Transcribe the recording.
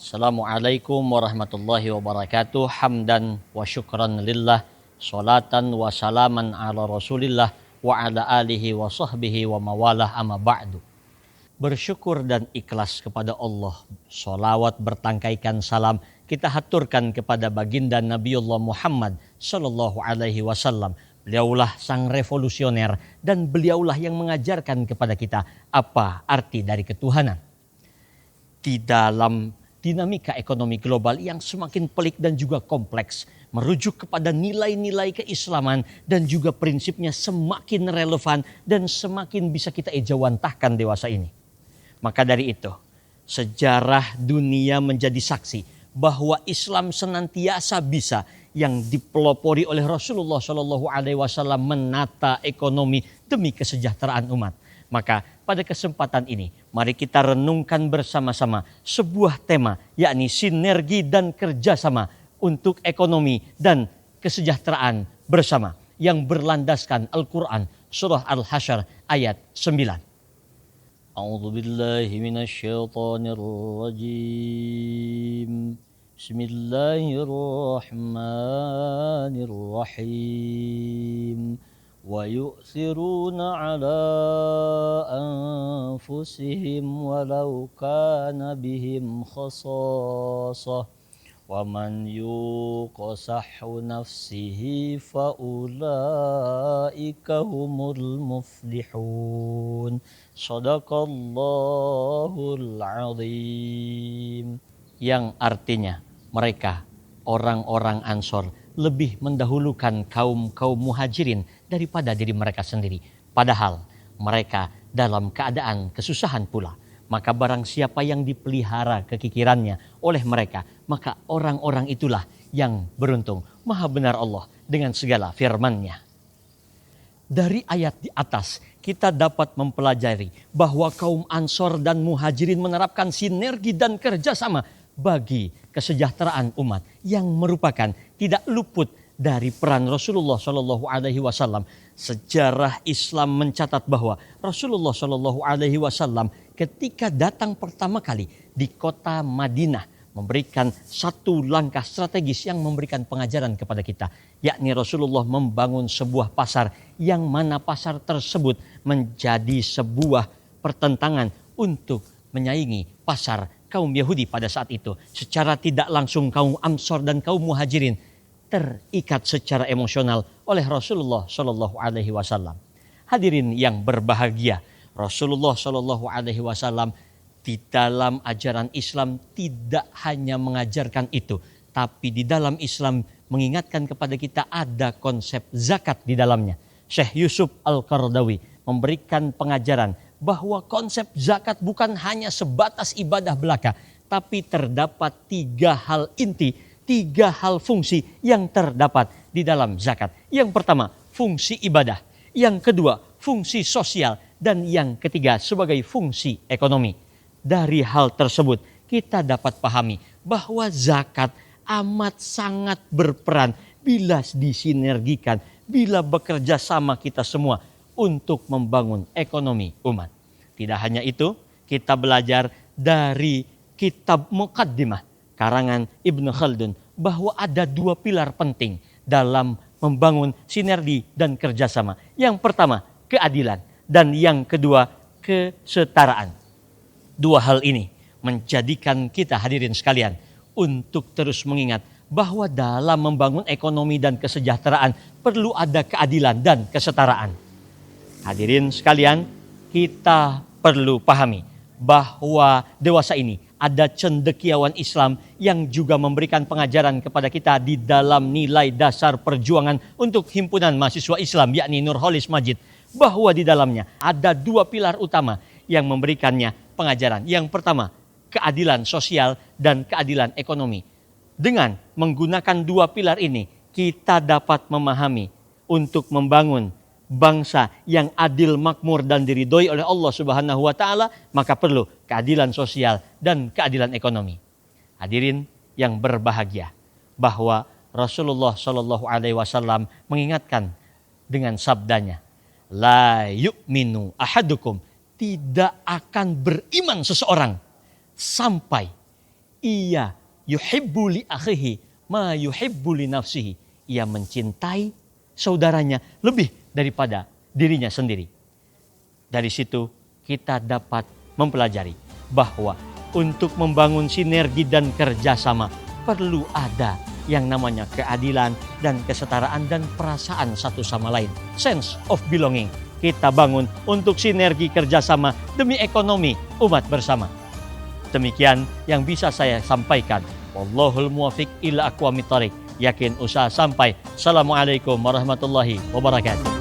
Assalamualaikum warahmatullahi wabarakatuh. Hamdan wa syukran lillah. Salatan wa salaman ala rasulillah wa ala alihi wa sahbihi wa mawalah amma ba'du. Bersyukur dan ikhlas kepada Allah. Salawat bertangkaikan salam kita haturkan kepada baginda Nabiullah Muhammad sallallahu alaihi wasallam. Beliaulah sang revolusioner dan beliaulah yang mengajarkan kepada kita apa arti dari ketuhanan. Di dalam dinamika ekonomi global yang semakin pelik dan juga kompleks, merujuk kepada nilai-nilai keislaman dan juga prinsipnya semakin relevan dan semakin bisa kita ejawantahkan dewasa ini. Maka dari itu, sejarah dunia menjadi saksi bahwa Islam senantiasa bisa yang dipelopori oleh Rasulullah Shallallahu Alaihi Wasallam menata ekonomi demi kesejahteraan umat. Maka pada kesempatan ini, mari kita renungkan bersama-sama sebuah tema, yakni sinergi dan kerjasama untuk ekonomi dan kesejahteraan bersama yang berlandaskan Al-Quran surah Al-Hasyr ayat 9. A'udzu billahi minasyaitonir rajim. Bismillahirrahmanirrahim. Wa yu'thiruna 'ala anfusihim walau kana bihim khasasah. Wa man yuqa sahhu nafsihi fa ulaika humul muflihun. Shadaqallahul azim. Yang artinya mereka orang-orang Ansor lebih mendahulukan kaum muhajirin daripada diri mereka sendiri. Padahal mereka dalam keadaan kesusahan pula. Maka barang siapa yang dipelihara kekikirannya oleh mereka, maka orang-orang itulah yang beruntung. Maha benar Allah dengan segala firman-Nya. Dari ayat di atas kita dapat mempelajari bahwa kaum Ansor dan Muhajirin menerapkan sinergi dan kerjasama bagi kesejahteraan umat yang merupakan tidak luput dari peran Rasulullah Shallallahu Alaihi Wasallam. Sejarah Islam mencatat bahwa Rasulullah Shallallahu Alaihi Wasallam ketika datang pertama kali di kota Madinah memberikan satu langkah strategis yang memberikan pengajaran kepada kita, yakni Rasulullah membangun sebuah pasar yang mana pasar tersebut menjadi sebuah pertentangan untuk menyaingi pasar kaum Yahudi pada saat itu. Secara tidak langsung kaum Ansor dan kaum Muhajirin terikat secara emosional oleh Rasulullah Shallallahu Alaihi Wasallam. Hadirin yang berbahagia, Rasulullah Shallallahu Alaihi Wasallam di dalam ajaran Islam tidak hanya mengajarkan itu, tapi di dalam Islam mengingatkan kepada kita ada konsep zakat di dalamnya. Syekh Yusuf Al-Qaradawi memberikan pengajaran bahwa konsep zakat bukan hanya sebatas ibadah belaka, tapi terdapat 3 hal inti, 3 hal fungsi yang terdapat di dalam zakat. Yang pertama, fungsi ibadah. Yang kedua, fungsi sosial. Dan yang ketiga, sebagai fungsi ekonomi. Dari hal tersebut, kita dapat pahami bahwa zakat amat sangat berperan bila disinergikan, bila bekerja sama kita semua untuk membangun ekonomi umat. Tidak hanya itu, kita belajar dari kitab Muqaddimah karangan Ibnu Khaldun bahwa ada 2 pilar penting dalam membangun sinergi dan kerjasama. Yang pertama, keadilan, dan yang kedua, kesetaraan. 2 hal ini menjadikan kita hadirin sekalian untuk terus mengingat bahwa dalam membangun ekonomi dan kesejahteraan perlu ada keadilan dan kesetaraan. Hadirin sekalian, kita perlu pahami bahwa dewasa ini ada cendekiawan Islam yang juga memberikan pengajaran kepada kita di dalam nilai dasar perjuangan untuk himpunan mahasiswa Islam, yakni Nurholis Majid, bahwa di dalamnya ada 2 pilar utama yang memberikannya pengajaran. Yang pertama, keadilan sosial dan keadilan ekonomi. Dengan menggunakan 2 pilar ini, kita dapat memahami untuk membangun bangsa yang adil, makmur dan diridhoi oleh Allah Subhanahu wa taala, maka perlu keadilan sosial dan keadilan ekonomi. Hadirin yang berbahagia, bahwa Rasulullah Shallallahu alaihi wasallam mengingatkan dengan sabdanya, la yu'minu ahadukum, tidak akan beriman seseorang sampai Ia yuhibbu li akhihi ma yuhibbu li nafsihi. Ia mencintai saudaranya lebih daripada dirinya sendiri. Dari situ kita dapat mempelajari bahwa untuk membangun sinergi dan kerjasama perlu ada yang namanya keadilan dan kesetaraan dan perasaan satu sama lain. Sense of belonging. Kita bangun untuk sinergi kerjasama demi ekonomi umat bersama. Demikian yang bisa saya sampaikan. Wallahul muwafiq ila aqwamit thoriq. Yakin usaha sampai. Assalamualaikum warahmatullahi wabarakatuh.